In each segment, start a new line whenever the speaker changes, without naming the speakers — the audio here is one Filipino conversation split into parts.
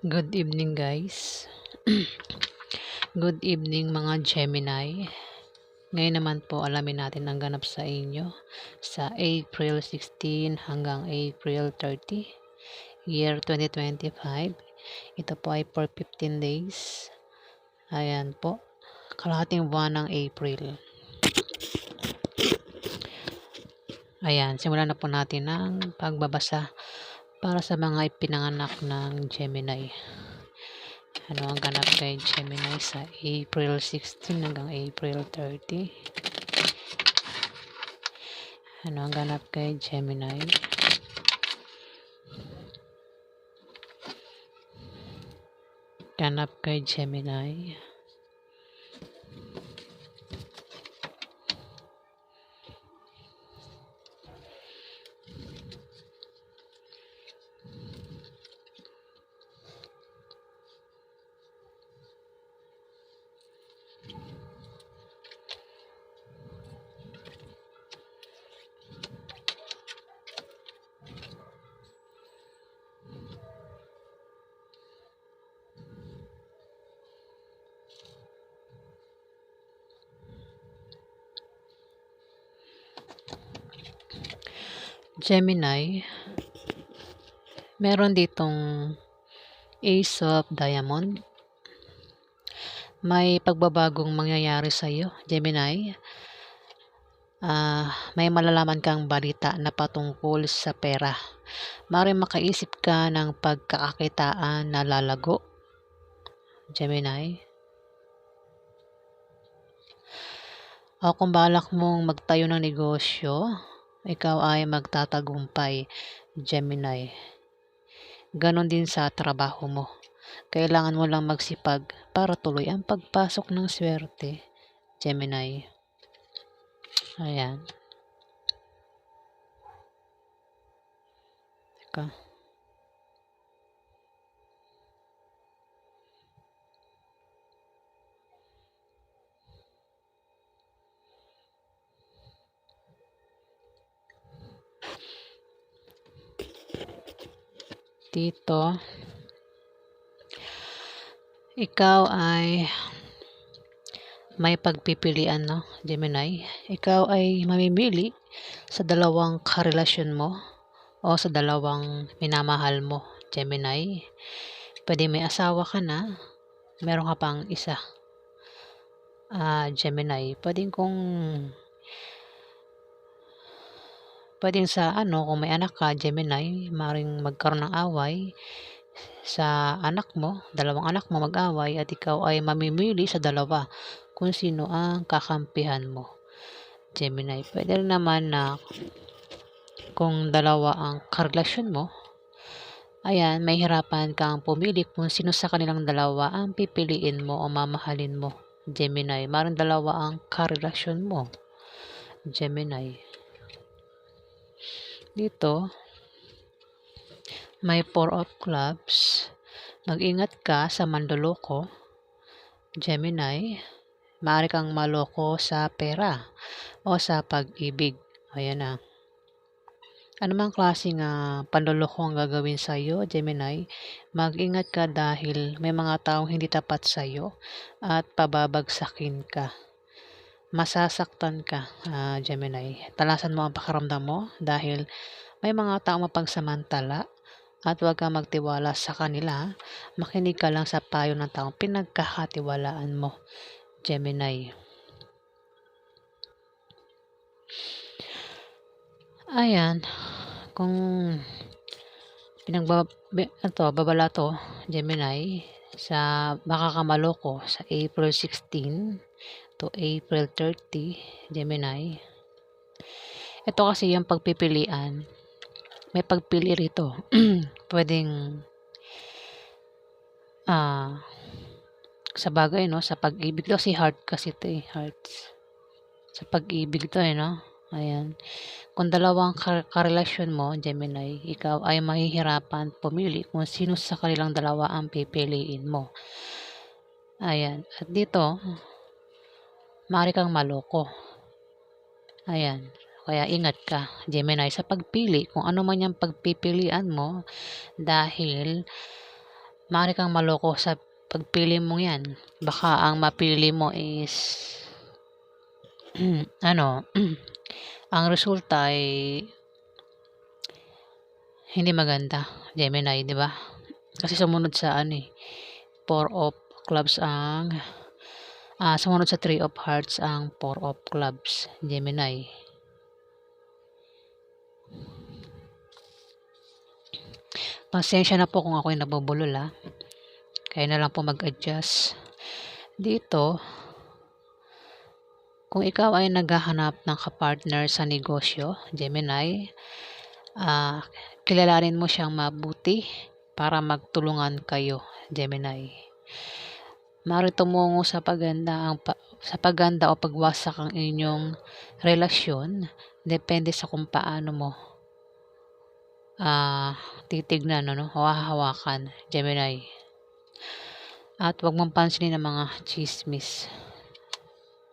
Good evening, guys. Good evening, mga Gemini. Ngayon naman po, alamin natin ang ganap sa inyo sa April 16 hanggang April 30, year 2025. Ito po ay for 15 days. Ayan po, kalahating buwan ng April. Ayan, simulan na po natin ang pagbabasa para sa mga ipinanganak ng Gemini. Ano ang ganap kay Gemini sa April 16 hanggang April 30? Ano ang ganap kay Gemini? Ganap kay Gemini. Gemini, meron ditong Ace of Diamond. May pagbabagong mangyayari sa iyo, Gemini. May malalaman kang balita na patungkol sa pera. Maaaring makaisip ka ng pagkakakitaan na lalago, Gemini. O kung balak mong magtayo ng negosyo, ikaw ay magtatagumpay, Gemini. Ganon din sa trabaho mo. Kailangan mo lang magsipag para tuloy ang pagpasok ng swerte, Gemini. Ayan. Teka. Dito, ikaw ay may pagpipilian, no, Gemini. Ikaw ay mamimili sa dalawang karelasyon mo o sa dalawang minamahal mo, Gemini. Pwede may asawa ka na, meron ka pang isa, Gemini. Pwedeng sa kung may anak ka, Gemini, maring magkaroon ng away sa anak mo, dalawang anak mo mag-away at ikaw ay mamimili sa dalawa kung sino ang kakampihan mo, Gemini. Pwede rin naman na kung dalawa ang karelasyon mo, ayan, may hirapan kang pumili kung sino sa kanilang dalawa ang pipiliin mo o mamahalin mo, Gemini. Maring dalawa ang karelasyon mo, Gemini. Dito, may 4 of clubs. Mag-ingat ka sa manloloko, Gemini. Maaari kang maloko sa pera o sa pag-ibig. Ayan na. Anumang klaseng panloloko ang gagawin sa iyo, Gemini, mag-ingat ka dahil may mga taong hindi tapat sa iyo at pababagsakin ka. Masasaktan ka, Gemini. Talasan mo ang pakiramdam mo dahil may mga taong mapagsamantala at huwag kang magtiwala sa kanila. Makinig ka lang sa payo ng taong pinagkakatiwalaan mo, Gemini. Ayan, kung babala to, Gemini, sa baka ka maloko sa April 16 to April 30, Gemini. Ito kasi yung pagpipilian. May pagpili rito. Pwedeng sa bagay, no, sa pag-ibig to, si heart kasi ito hearts. Sa pag-ibig to, no. Ayan. Kung dalawang karelasyon mo, Gemini, ikaw ay mahihirapan pumili kung sino sa kanilang dalawa ang pipiliin mo. Ayan. At dito, maaari kang maloko. Ayan. Kaya ingat ka, Gemini, sa pagpili kung ano man yung pagpipilian mo dahil maaari kang maloko sa pagpili mo yan. Baka ang mapili mo is ang resulta ay hindi maganda, Gemini, di ba? Kasi sumunod sa four of clubs sumunod sa three of hearts ang four of clubs, Gemini. Pasensya na po kung ako'y nabubulol kaya na lang po mag-adjust. Dito, kung ikaw ay naghahanap ng kapartner sa negosyo, Gemini, kilalanin mo siyang mabuti para magtulungan kayo, Gemini. Maaari tumungo sa paganda o pagwasak ang inyong relasyon, depende sa kung paano mo titignan o hahawakan, Gemini. At huwag mong pansinin ang mga chismis,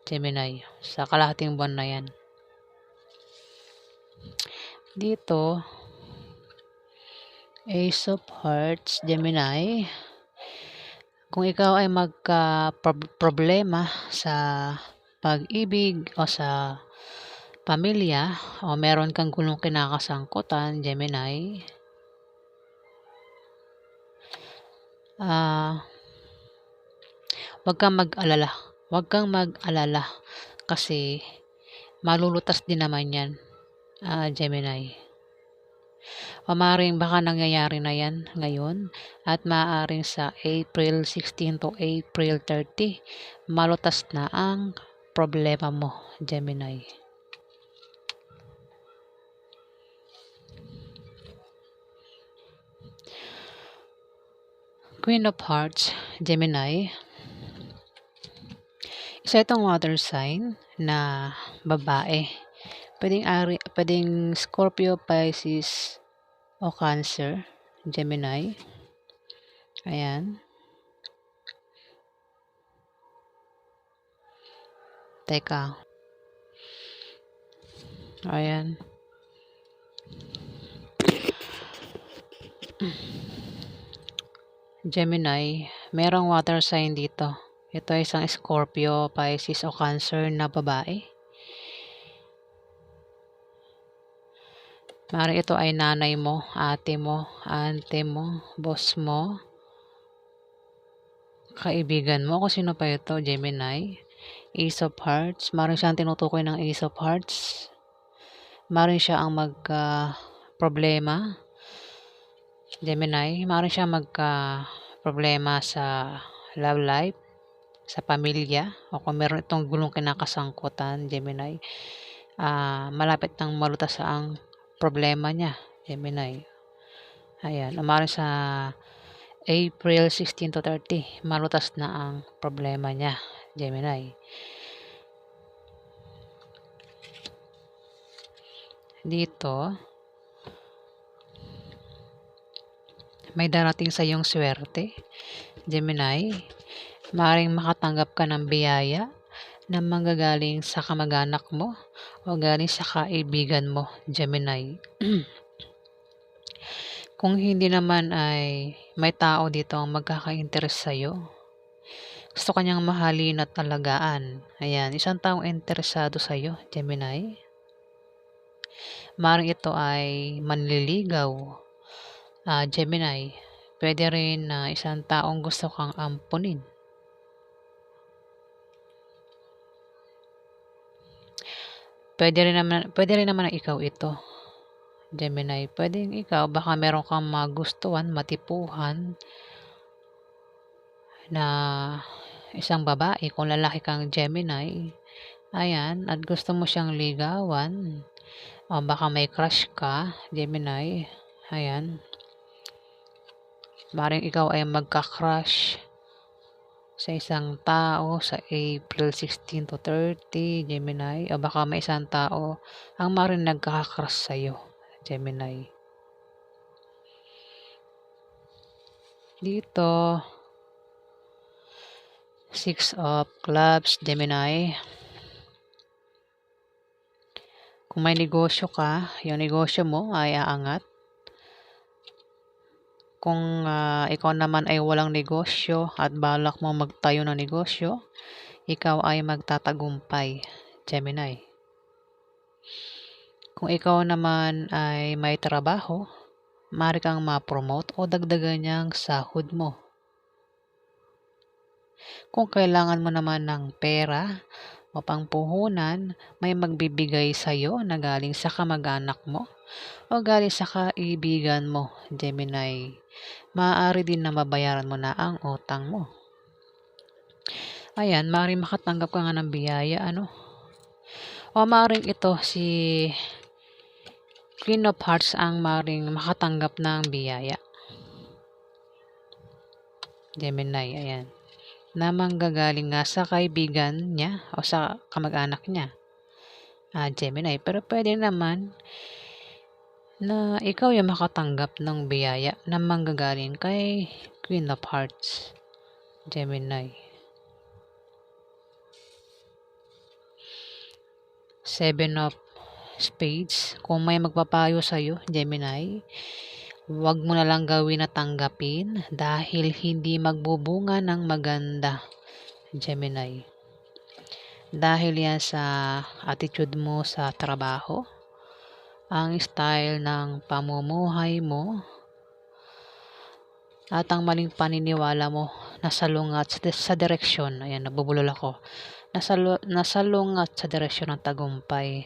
Gemini, sa kalahating buwan na yan. Dito, Ace of Hearts, Gemini. Kung ikaw ay problema sa pag-ibig o sa pamilya o meron kang gulong kinakasangkutan, Gemini, Huwag kang mag-alala kasi malulutas din naman yan, Gemini. O maaaring baka nangyayari na yan ngayon at maaaring sa April 16 to April 30, malutas na ang problema mo, Gemini. Queen of Hearts, Gemini. Isa itong water sign na babae. Pwedeng Scorpio, Pisces, o Cancer, Gemini. Ayan. Teka. Ayan. Gemini, merong water sign dito. Ito ay isang Scorpio, Pisces, o Cancer na babae. Maaari ito ay nanay mo, ate mo, auntie mo, boss mo, kaibigan mo, kung sino pa ito, Gemini. Ace of Hearts, maaari siyang tinutukoy ng Ace of Hearts. Maaari siya ang problema, Gemini. Maaari siya problema sa love life, sa pamilya, o kung meron itong gulong kinakasangkutan, Gemini, malapit nang malutas ang problema niya, Gemini. Ayan, umarin sa April 16 to 30, malutas na ang problema niya, Gemini. Dito, may darating sa iyong swerte, Gemini. Maaaring makatanggap ka ng biyaya na manggagaling sa kamag-anak mo o galing sa kaibigan mo, Gemini. Kung hindi naman ay may tao dito ang magkaka-interest sa'yo, gusto kanyang mahalin at talagaan. Ayan, isang taong interesado sa'yo, Gemini. Maaaring ito ay manliligaw, Gemini. Pwede rin na isang taong gusto kang ampunin. Pwede rin naman na ikaw ito, Gemini. Pwedeng ikaw, baka meron kang magustuhan, matipuhan na isang babae, kung lalaki kang Gemini. Ayan, at gusto mo siyang ligawan. O baka may crush ka, Gemini. Ayan. Maring ikaw ay magka-crush sa isang tao sa April 16 to 30, Gemini. O baka may isang tao ang maring nagkaka-crush sa'yo, Gemini. Dito, Six of Clubs, Gemini. Kung may negosyo ka, yung negosyo mo ay aangat. Kung ikaw naman ay walang negosyo at balak mo magtayo ng negosyo, ikaw ay magtatagumpay, Gemini. Kung ikaw naman ay may trabaho, maaari kang ma-promote o dagdagan niyang sahod mo. Kung kailangan mo naman ng pera o pangpuhunan, may magbibigay sa'yo na galing sa kamag-anak mo o galing sa kaibigan mo, Gemini. Maaari din na mabayaran mo na ang utang mo. Ayan, maaaring makatanggap ka nga ng biyaya, ano? O maaaring ito si Queen of Hearts ang maaaring makatanggap ng biyaya. Gemini, ayan. Na manggagaling nga sa kaibigan niya o sa kamag-anak niya. Gemini. Pero pwede naman na ikaw yung makatanggap ng biyaya na manggagaling kay Queen of Hearts, Gemini. 7 of Spades. Kung may magpapayo sa'yo, Gemini, huwag mo na lang gawin na tanggapin dahil hindi magbubunga ng maganda, Gemini. Dahil yan sa attitude mo sa trabaho, ang style ng pamumuhay mo, at ang maling paniniwala mo nasalungat sa direksyon. Ayan, nabubulol ako. Nasalungat sa direksyon ng tagumpay,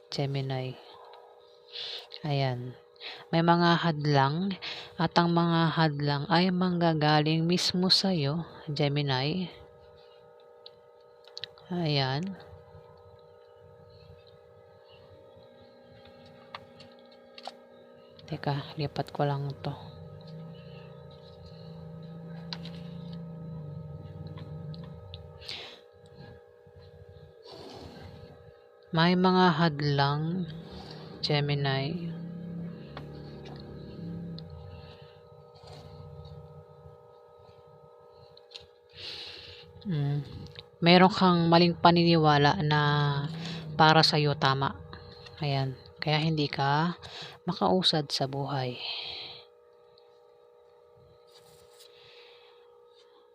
Gemini. Ayan. May mga hadlang at ang mga hadlang ay manggagaling mismo sa'yo, Gemini. Ayan. Teka, lipat ko lang to. May mga hadlang, Gemini. Meron kang maling paniniwala na para sa'yo tama. Ayan. Kaya hindi ka makausad sa buhay.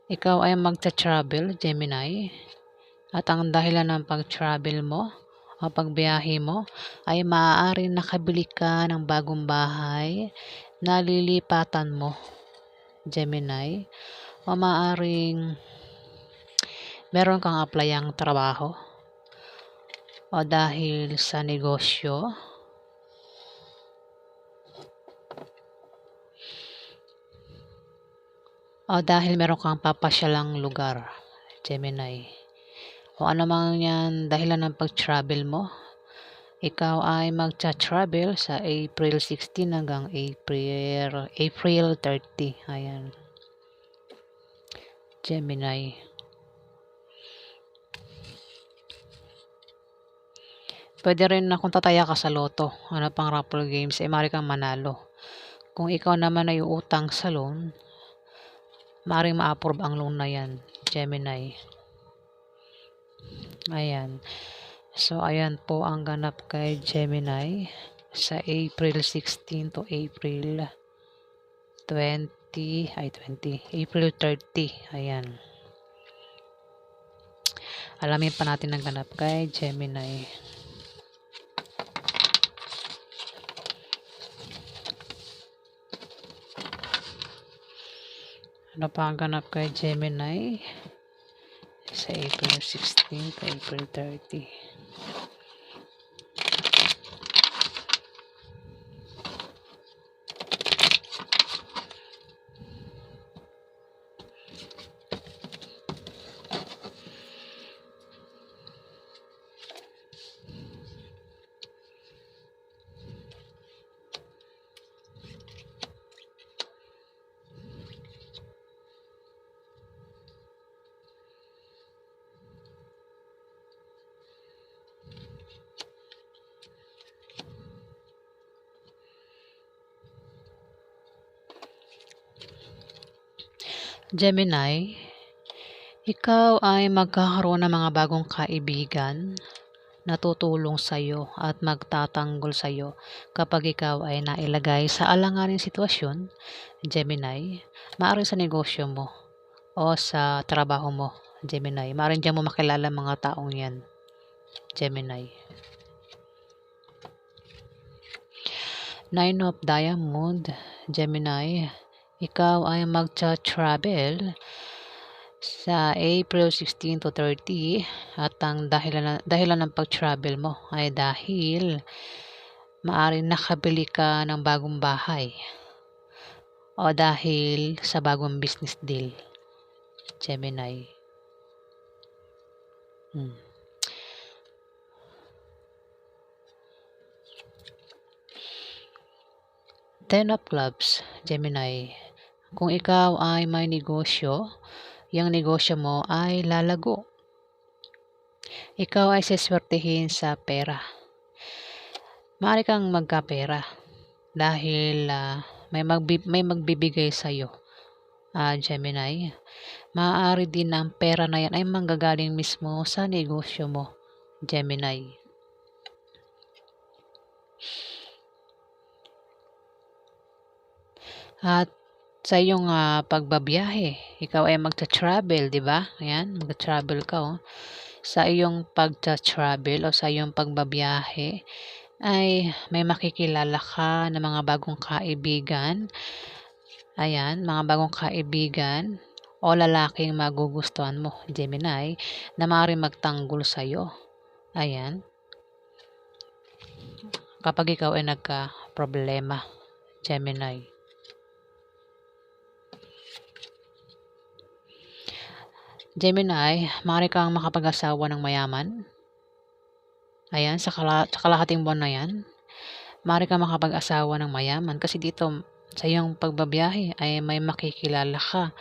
Ikaw ay magta-travel, Gemini. At ang dahilan ng pag-travel mo o pagbiyahe mo ay maaari nakabili ka ng bagong bahay na lilipatan mo, Gemini. O maaaring meron kang applyang trabaho o dahil sa negosyo o dahil meron kang papasyalang lugar, Gemini. O ano man yan dahilan ng pag-travel mo, ikaw ay magta-travel sa April 16 hanggang April 30. Ayan. Gemini. Pwede rin na kung tataya ka sa loto, ano pang raffle games, maaari kang manalo. Kung ikaw naman ay utang sa loan, maaaring ma-approve ang loan na yan, Gemini. Ayan. So, ayan po ang ganap kay Gemini sa April 16 to April 30. Ayan. Alamin pa natin ang ganap kay Gemini. Ano pa ang ganap kay Gemini sa April 16 to April 30? Gemini, ikaw ay magkakaroon ng mga bagong kaibigan na tutulong sa'yo at magtatanggol sa'yo kapag ikaw ay nailagay sa alanganing sitwasyon, Gemini. Maaaring sa negosyo mo o sa trabaho mo, Gemini. Maaaring diyan mo makilala mga taong yan, Gemini. Nine of Diamond, Gemini. Ikaw ay magcha-travel sa April 16 to 30 at ang dahilan ng pag-travel mo ay dahil maaaring nakabili ka ng bagong bahay o dahil sa bagong business deal, Gemini. Ten of Clubs, Gemini. Kung ikaw ay may negosyo, yung negosyo mo ay lalago. Ikaw ay siswertehin sa pera. Maaari kang magkapera dahil may magbibigay sa'yo, Gemini. Maaari din ang pera na yan ay manggagaling mismo sa negosyo mo, Gemini. At sa iyong pagbabiyahe, ikaw ay magta-travel, di ba? Ayan, magta-travel ka, oh. Sa iyong pagta-travel o sa iyong pagbabiyahe, ay may makikilala ka ng mga bagong kaibigan. Ayan, mga bagong kaibigan o lalaking magugustuhan mo, Gemini, na maaaring magtanggol sa iyo. Ayan. Kapag ikaw ay nagka-problema, Gemini. Gemini, maaari kang makapag-asawa ng mayaman. Ayan, sa kalahating buwan na yan, maaari kang makapag-asawa ng mayaman kasi dito sa iyong pagbabiyahe ay may makikilala ka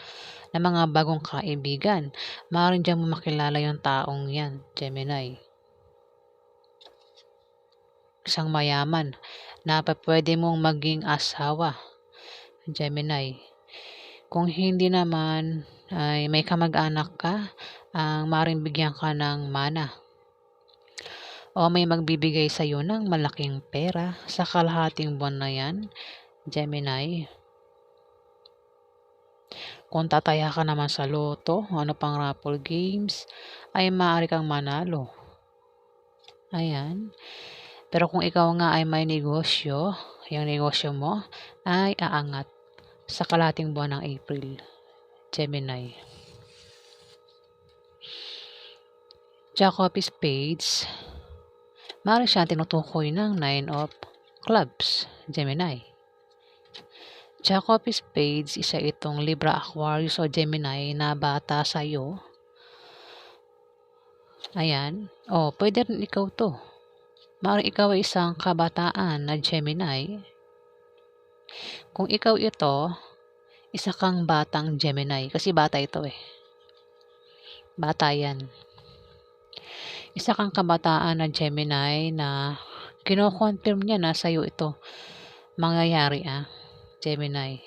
ng mga bagong kaibigan. Maaaring diyan mo makilala yung taong yan, Gemini. Isang mayaman na pwede mong maging asawa, Gemini. Kung hindi naman ay may kamag-anak ka, ang maaaring bigyan ka ng mana o may magbibigay sa iyo ng malaking pera sa kalahating buwan na yan, Gemini. Kung tataya ka naman sa loto o ano pang raffle games, ay maaari kang manalo. Ayan. Pero kung ikaw nga ay may negosyo, yung negosyo mo ay aangat sa kalahating buwan ng April, Gemini. Jack of Spades, maaari siya tinutukoy ng Nine of Clubs, Gemini. Jack of Spades, isa itong Libra, Aquarius o Gemini na bata sa'yo. Ayan. Pwede rin ikaw to. Maaari ikaw ay isang kabataan na Gemini. Kung ikaw ito, isa kang batang Gemini. Kasi bata ito eh. Bata yan. Isa kang kabataan na Gemini na kino-confirm niya na sa'yo ito mangyayari, Gemini.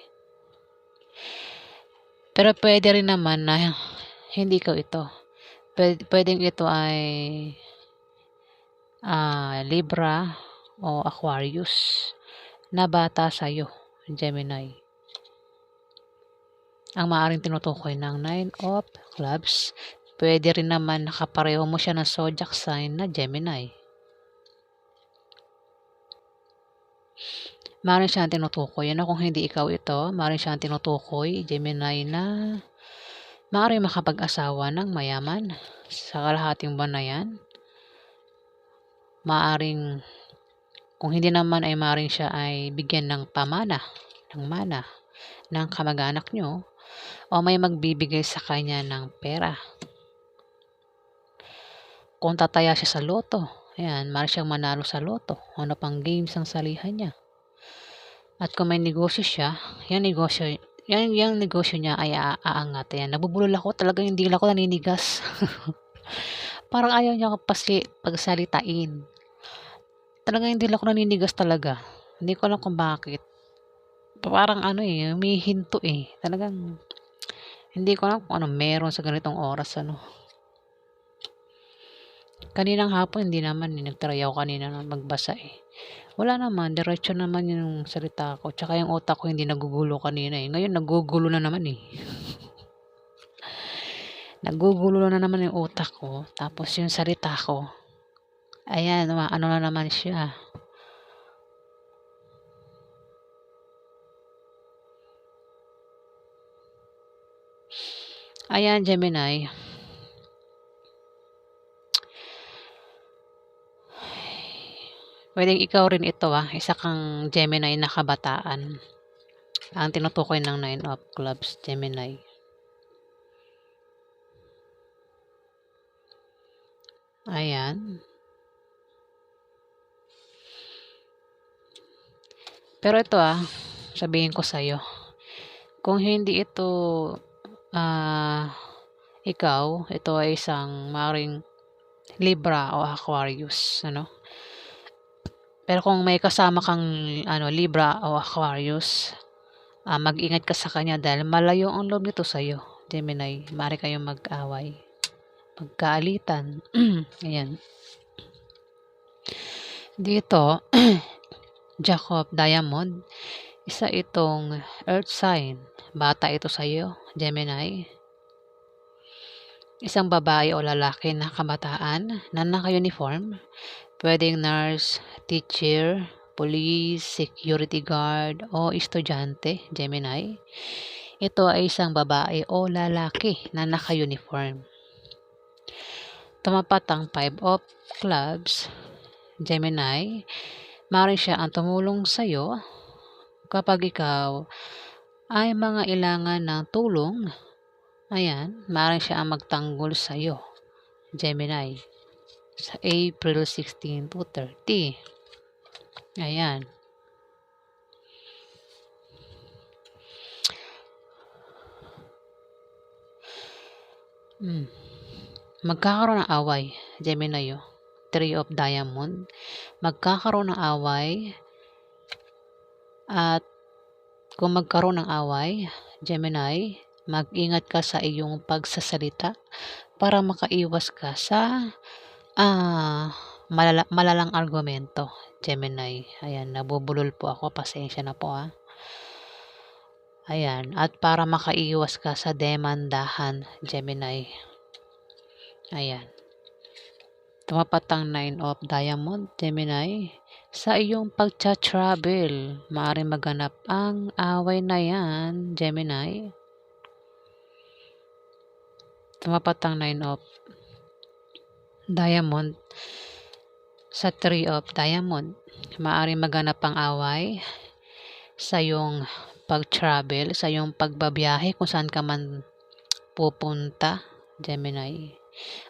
Pero pwede rin naman na hindi ikaw ito. Pwedeng ito ay Libra o Aquarius na bata sa'yo, Gemini. Ang maaaring tinutukoy ng Nine of Clubs, pwede rin naman nakapareho mo siya ng zodiac sign na Gemini. Maaaring siyang tinutukoy. Kung hindi ikaw ito, maaaring siyang tinutukoy, Gemini, na maaaring makapag-asawa ng mayaman sa kalahating buwan na yan. Maaaring, kung hindi naman ay maaaring siya ay bigyan ng mana ng kamag-anak nyo o may magbibigay sa kanya ng pera. Kung tataya siya sa loto, ayan, maaaring siyang manalo sa loto. Ano pang games ang salihan niya. At kung may negosyo siya, yung negosyo niya ay aangat. Ayan, nabubulol ako. Talagang hindi lang ako naninigas. Parang ayaw niya pagsalitain. Talagang hindi lang ako naninigas talaga. Hindi ko alam kung bakit. Parang may hinto eh. Talagang hindi ko alam kung ano meron sa ganitong oras. Kaninang hapon hindi naman, nag-try ako kanina na magbasa, Wala naman, diretso naman yung salita ko, tsaka yung utak ko hindi nagugulo kanina, Ngayon nagugulo na naman, Nagugulo na naman yung utak ko, tapos yung salita ko, ayan, ano na naman siya. Ayan, Gemini. Pwedeng ikaw rin ito, isa kang Gemini na kabataan. Ang tinutukoy ng 9 of Clubs, Gemini. Ayan. Pero ito, sabihin ko sa'yo, kung hindi ito, ikaw, ito ay isang maring Libra o Aquarius, Pero kung may kasama kang Libra o Aquarius, mag-ingat ka sa kanya dahil malayo ang loob nito sa'yo, Gemini. Maaari kayong mag-away, magkaalitan. Ayan. Dito, Jack of Diamond, isa itong earth sign. Bata ito sa'yo, Gemini. Isang babae o lalaki na kabataan na naka-uniform. Pwedeng nurse, teacher, police, security guard, o estudyante, Gemini. Ito ay isang babae o lalaki na naka-uniform. Tumapat ang 5 of Clubs, Gemini. Maaari siya ang tumulong sa'yo kapag ikaw ay mga ilangan ng tulong. Ayan, maaari siya ang magtanggol sa'yo, Gemini, sa April 16 to 30. Ayan. Magkakaroon ng away, Gemini, 3 of Diamond. Magkakaroon ng away, at kung magkaroon ng away, Gemini, mag-ingat ka sa iyong pagsasalita para makaiwas ka sa malalang argumento, Gemini. Ayan, nabubulol po ako, pasensya na po, Ayan, at para makaiwas ka sa demandahan, Gemini. Ayan. Tumapat ang 9 of Diamond, Gemini. Sa iyong pagcha-travel, maaaring maganap ang away na yan, Gemini. Tumapat ang 9 of Diamond. Sa 3 of Diamond, maaaring maganap ang away sa iyong pag-travel, sa iyong pagbabiyahe kung saan ka man pupunta, Gemini.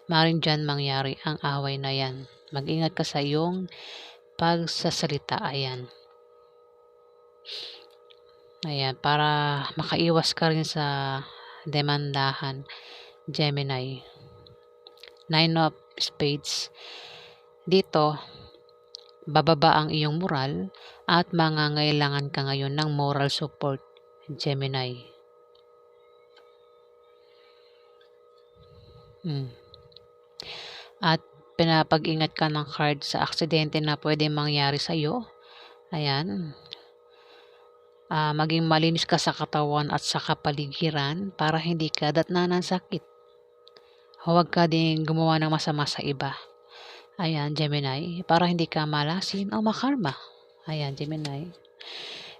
Maaaring dyan mangyari ang away na yan. Mag-ingat ka sa iyong pagsasalita. Ayan, para makaiwas ka rin sa demandahan, Gemini. 9 of Spades. Dito, bababa ang iyong moral at mangangailangan ka ngayon ng moral support, Gemini. At pinapag-ingat ka ng card sa aksidente na pwede mangyari sa iyo. Ayan. Maging malinis ka sa katawan at sa kapaligiran para hindi ka datnan ng sakit. Huwag ka din gumawa ng masama sa iba. Ayan, Gemini. Para hindi ka malasin o makarma. Ayan, Gemini.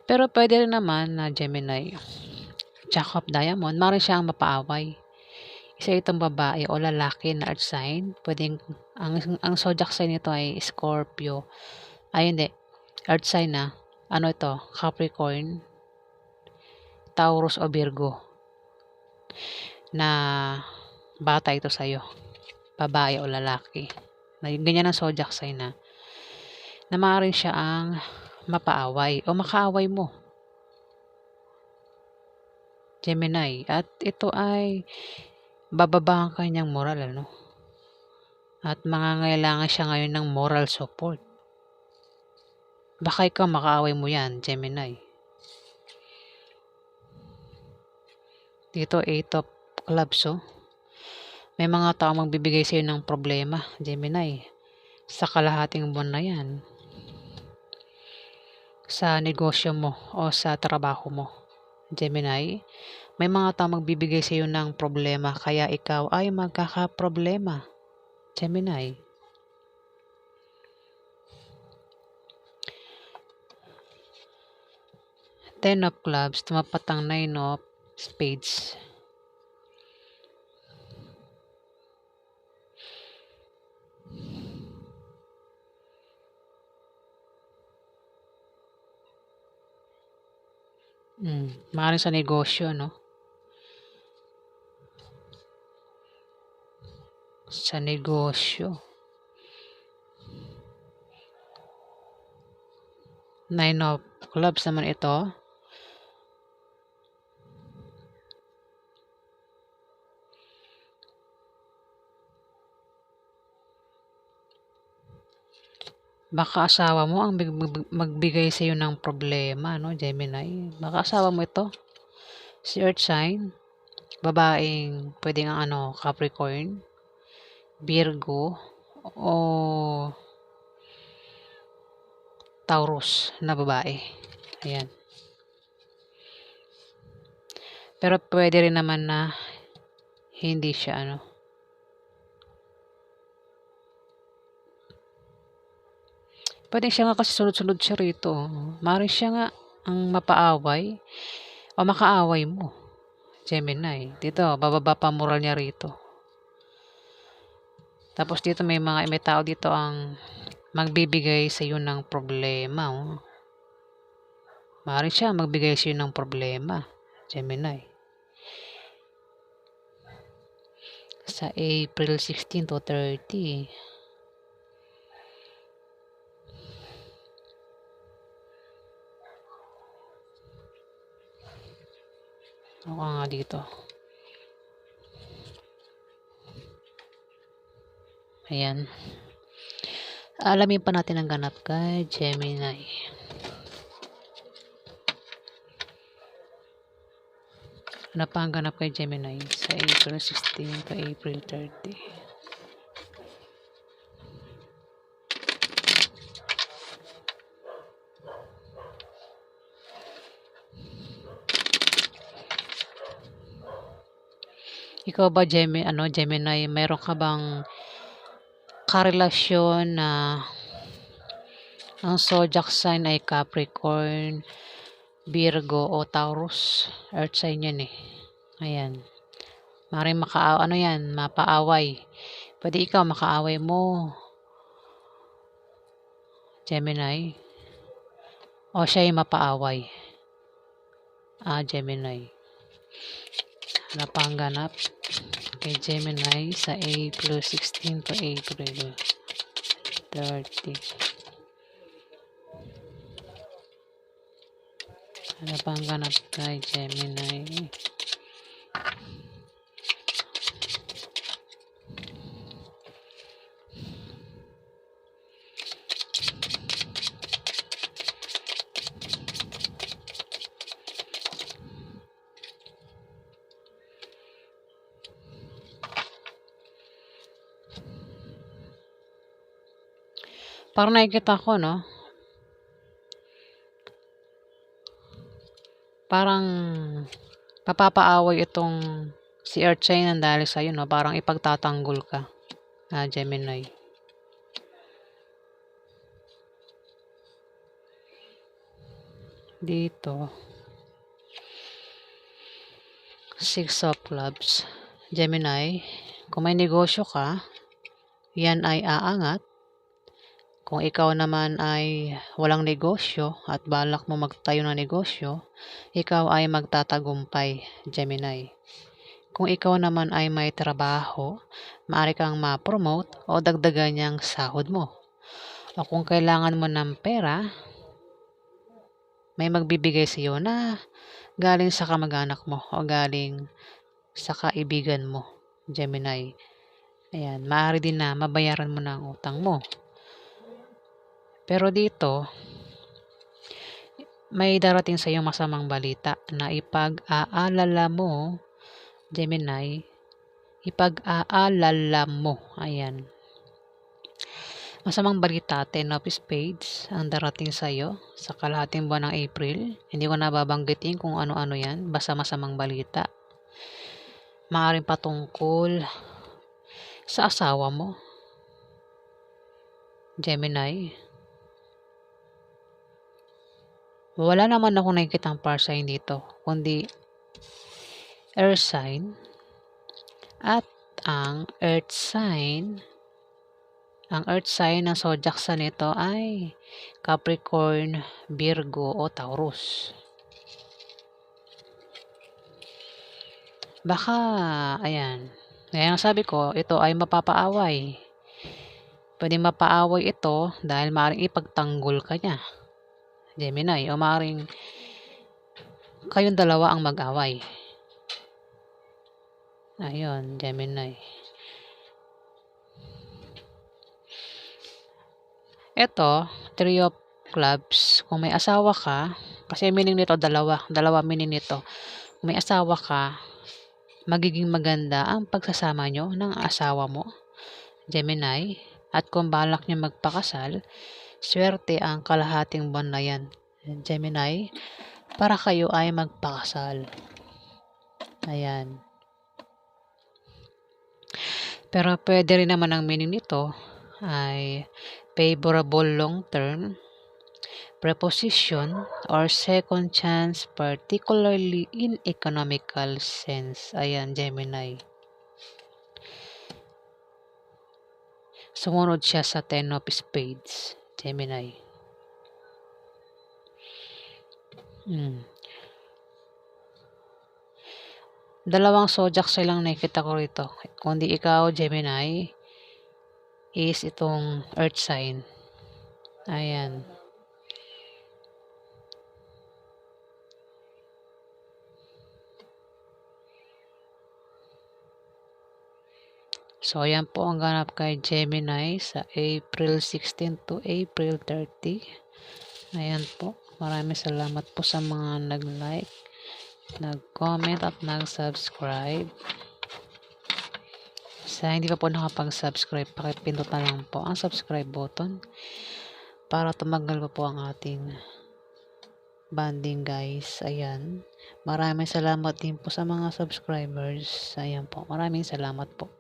Pero pwede rin naman na Gemini, Jack of Diamond, maaaring siyang mapaaway. Isa itong babae o lalaki na earth sign. Pwedeng, ang zodiac sign nito ay Scorpio. Ay, hindi. Earth sign na. Ano ito? Capricorn, Taurus o Virgo. Na bata ito sa'yo. Babae o lalaki. Ganyan ang zodiac sign na maaaring siya ang mapaaway o makaaway mo, Gemini. At ito ay bababa ang kanyang moral, at mangangailangan siya ngayon ng moral support. Baka ikaw makaaway mo yan, Gemini. Dito 8 of Clubs, May mga taong magbibigay sa'yo ng problema, Gemini, sa kalahating buwan na yan, sa negosyo mo o sa trabaho mo, Gemini. May mga taong magbibigay sa'yo ng problema kaya ikaw ay magkakaproblema, Gemini. Ten of Clubs, tumapat ang Nine of Spades. Maaaring sa negosyo, no? Sa negosyo. Nine of Clubs naman ito. Baka asawa mo ang magbigay sa iyo ng problema, no, Gemini? Baka asawa mo ito. Si Earth sign, babaeng pwedeng ang Capricorn, Virgo, o Taurus na babae. Ayan. Pero pwede rin naman na hindi siya Pwede siya nga kasi sunod-sunod siya rito. Maaaring siya nga ang mapaaway o makaaway mo, Gemini. Dito, bababa pa moral niya rito. Tapos dito may tao dito ang magbibigay sa iyo ng problema. Maaaring siya magbigay sa iyo ng problema, Gemini. Sa April 16 to 30. Ako nga dito. Ayan. Alamin pa natin ang ganap kay Gemini. Ano pa ang ganap kay Gemini sa April 16 to April 30? Ikaw ba, Gemini, mayroon ka bang karelasyon na ang zodiac sign ay Capricorn, Virgo o Taurus? Earth sign yan eh. Ayan. Maring mapaaway. Pwede ikaw makaaway mo, Gemini. O siya ay mapaaway. Gemini. Ano pa ang ganap kay Gemini sa April 16 to April 30? Ano pa ang ganap kay Gemini? Parang nakikita ko, no? Parang papapaaway itong si Earth sign dahil sa'yo, no? Parang ipagtatanggol ka, Gemini. Dito. Six of Clubs. Gemini, kung may negosyo ka, yan ay aangat. Kung ikaw naman ay walang negosyo at balak mo magtayo ng negosyo, ikaw ay magtatagumpay, Gemini. Kung ikaw naman ay may trabaho, maaari kang ma-promote o dagdagan niyang sahod mo. O kung kailangan mo ng pera, may magbibigay sa iyo na galing sa kamag-anak mo o galing sa kaibigan mo, Gemini. Ayan, maaari din na mabayaran mo na ang utang mo. Pero dito, may darating sa iyo masamang balita na ipag-aalala mo, Gemini, ipag-aalala mo. Ayan. Masamang balita, 10 of spades ang darating sa'yo sa kalahating buwan ng April. Hindi ko nababanggitin kung ano-ano yan. Basta masamang balita. Maaaring patungkol sa asawa mo, Gemini. Wala naman akong nakikitang fire sign dito, kundi air sign at ang earth sign. Ang earth sign ng zodiac sign nito ay Capricorn, Virgo o Taurus. Baka, ayan. Ngayon sabi ko, ito ay mapapaaway. Pwedeng mapaaway ito dahil maaaring ipagtanggol ka niya, Gemini, o maaaring kayong dalawa ang mag-away. Ayun, Gemini. Ito, Three of Clubs. Kung may asawa ka, kasi meaning nito dalawa meaning nito. Kung may asawa ka, magiging maganda ang pagsasama nyo ng asawa mo, Gemini. At kung balak nyo magpakasal, swerte ang kalahating buwan na yan, Gemini, para kayo ay magpakasal. Ayan. Pero pwede rin naman ang meaning nito ay favorable long term, preposition, or second chance, particularly in economical sense. Ayan, Gemini. Sumunod siya sa 10 of spades, Gemini. Dalawang zodiac silang nakikita ko rito. Kundi ikaw, Gemini, is itong earth sign. Ayan. So, ayan po ang ganap kay Gemini sa April 16 to April 30. Ayan po. Maraming salamat po sa mga nag-like, nag-comment at nag-subscribe. Sa hindi pa po nakapag-subscribe, pakipindot na lang po ang subscribe button para tumagal pa po ang ating banding, guys. Ayan. Maraming salamat din po sa mga subscribers. Ayan po. Maraming salamat po.